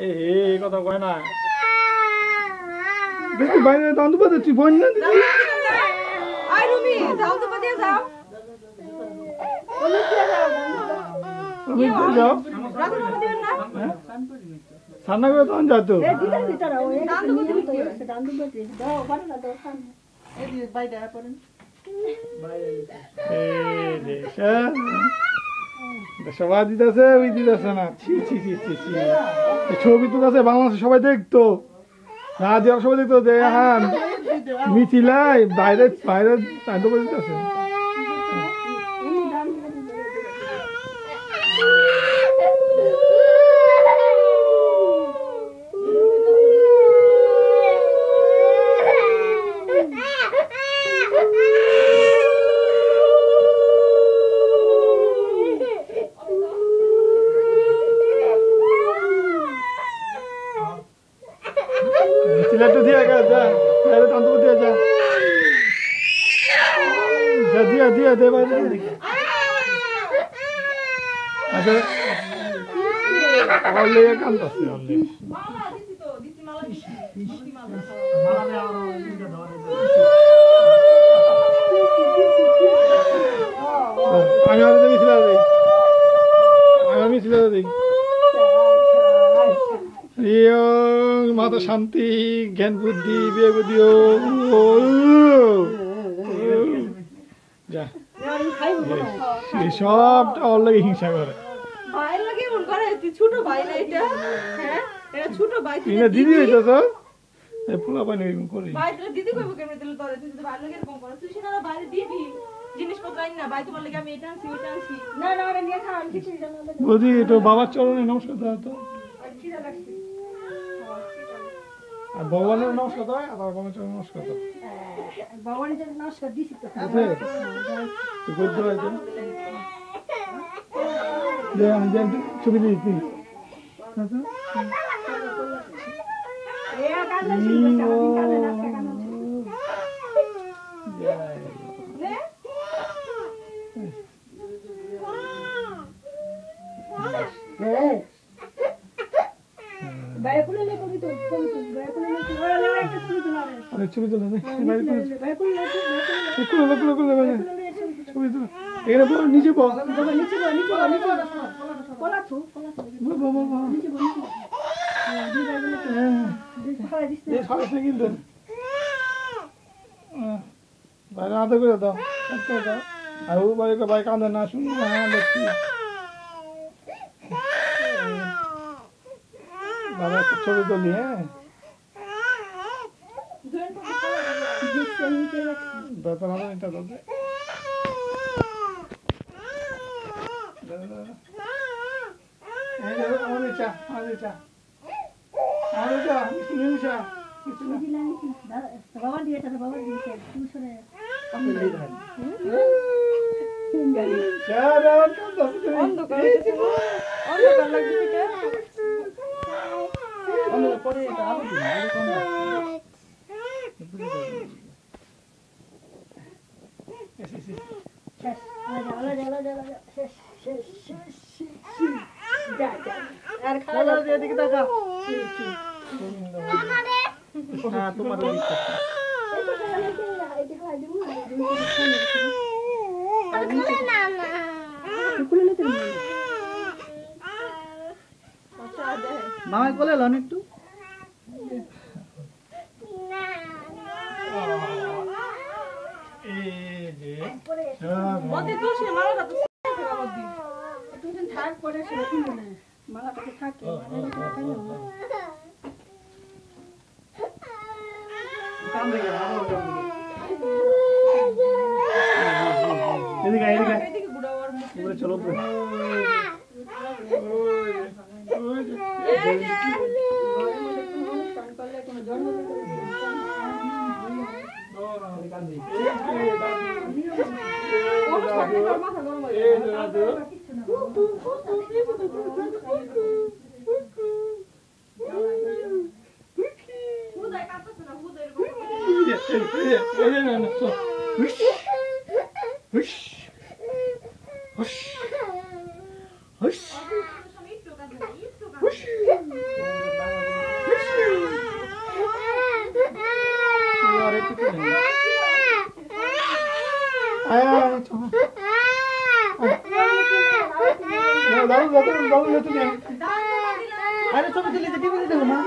এই কথা কয় না দেখি বাইরে দাম তো পাতে তুই বোন না দিদি আই রুমি যাও তো পাতে যাও তুমি যাও সামনে করে তখন যা তো সবাই দিতেছে ওই দিতেছে না ছবি তুলতেছে বাংলাদেশে সবাই দেখতো না দিয়ে সবাই দেখতো যে হ্যাঁ মিছিলাই বাইরে বাইরে চাঁদ করে দিতেছে सिलेक्ट दिया क्या जा मेरे तंतु को दिया जा जा दिया दिया दे भाई अच्छा और ले काम तो से और ले माला दिसी तो दिसी माला दिसी माला में और इनका दौरे आगे वाले भी सिला दे आगे भी सिला दे माता शांति ज्ञान बुद्धि विवेक जा सब और लगे हिंसा करे भाई लगे उन करे छोटो भाई ना এটা হ্যাঁ এটা ছোট ভাই ইনা দিদি হইতো তো এই পোলা পানি এরকম করে ভাই তোর দিদি কইব কেমনে দিল তোরে তুই তো ভাই লগে এরকম করে তুই সেটা ভাই দিবি জিনিসপত্র আইন না ভাই তোমার লাগি আমি এটা আনছি ওটা আনছি না না ওটা নিয়ে খা আমি কিছু জানা না বদি তো বাবার চরণে নমস্কার দাও তো খিদা লাগছে আর ভগবানের নমস্কার দাও আর ভগবানের চরণে নমস্কার দাও ভগবানের জন্য নমস্কার দিছি তো তুই কই দাও এটা দে আমি দেন ছবি দিই আচ্ছা এ কাজ আছে কাজে না কেন নে ভাই কোলে লে কবি তো ভাই কোলে লে ওরা লে একটা ছবি তোলা আরে ছবি তোলা নে ভাই ভাই কোলে লে কোলে ভাই ছবি তোলা এখানে বল নিচে বল নিচে কোলা থু বাবা নিচে বল দুই ভাই বলে খাওয়া দিস এই খাওয়াছে কিন্তু বাইরে আদা করে দাও একটা দাও আর ও বাইরে ভাই কাঁদে না শুন হ্যাঁ দেখি বাবা একটা ছবি তুলি হ্যাঁ দাদা না এটা দাদা আমাদের চা নিশা বাবা দিয়েছে বাবা দিয়েছে তুই শুনে অন্ধকার লাগছে কে অন্ধকার পরে এটা আলো দিন আলো কম না শেষ আলা শেষ যা আর খাওয়া দিয়ে দিকে টাকা হ্যাঁ তোমার দিকে মামা কোলে লন একটু মতে তো সে মালাটা তো মধ্যে দুদিন থাক পরে সেটা কিনে না মালাটা তো থাকে কাম দেখে এদিকে বুড়াওয়ার মুখ পুরো চলো আরে ছবি তুলে দিতে বলে দেখো মা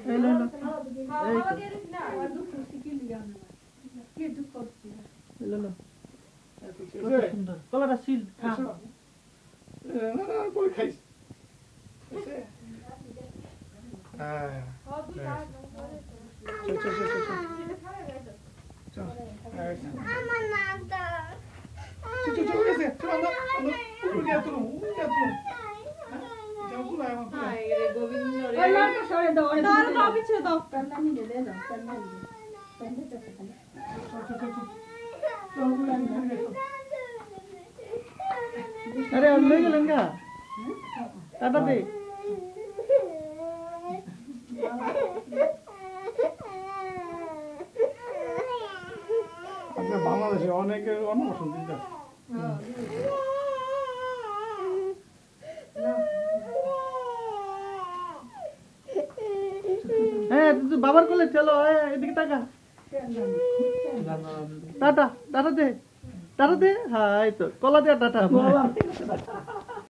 এই লো লো এই লো লো সুন্দর কলাটা সিল খা अरे और ले गए लंगा टाटा दे আপনার বাংলাদেশে অনেকের অন্নপ্রাশন দিতে তুই বাবার কোলে চলো এদিকে টাকা টাটা টাটা দে হ্যাঁ এই তো কলা দিয়ে টাটা